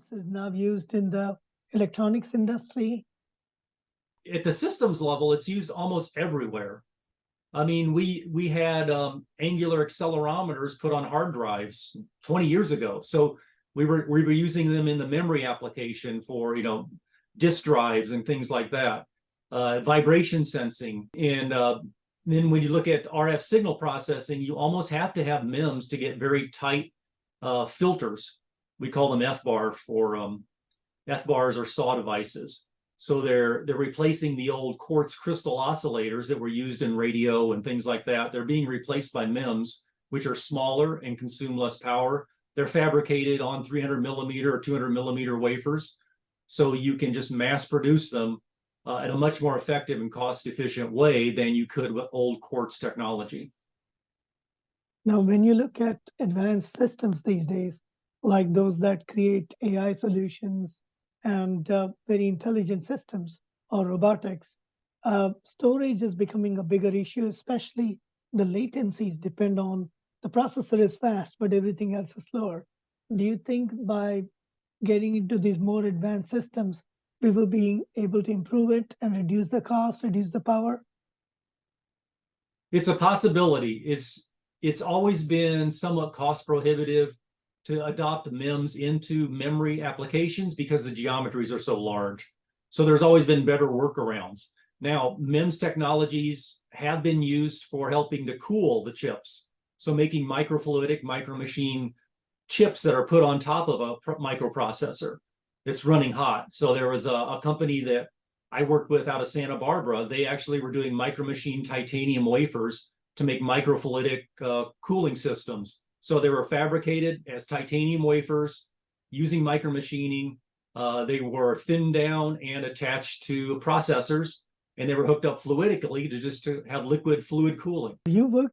MEMS is now used in the electronics industry. At the systems level, it's used almost everywhere. I mean, we had angular accelerometers put on hard drives 20 years ago. So we were using them in the memory application for disk drives and things like that, vibration sensing, and then when you look at RF signal processing, you almost have to have MEMS to get very tight filters. We call them FBAR for FBARs or SAW devices. So they're replacing the old quartz crystal oscillators that were used in radio and things like that. They're being replaced by MEMS, which are smaller and consume less power. They're fabricated on 300 millimeter or 200 millimeter wafers. So you can just mass produce them in a much more effective and cost efficient way than you could with old quartz technology. Now, when you look at advanced systems these days, like those that create AI solutions and very intelligent systems or robotics, storage is becoming a bigger issue, especially the latencies depend on the processor is fast, but everything else is slower. Do you think by getting into these more advanced systems, we will be able to improve it and reduce the cost, reduce the power? It's a possibility. It's always been somewhat cost prohibitive to adopt MEMS into memory applications because the geometries are so large. So there's always been better workarounds. Now, MEMS technologies have been used for helping to cool the chips. So making microfluidic, micromachine chips that are put on top of a microprocessor that's running hot. So there was a company that I worked with out of Santa Barbara. They actually were doing micromachine titanium wafers to make microfluidic cooling systems. So they were fabricated as titanium wafers using micromachining. They were thinned down and attached to processors, and they were hooked up fluidically to have liquid fluid cooling. You worked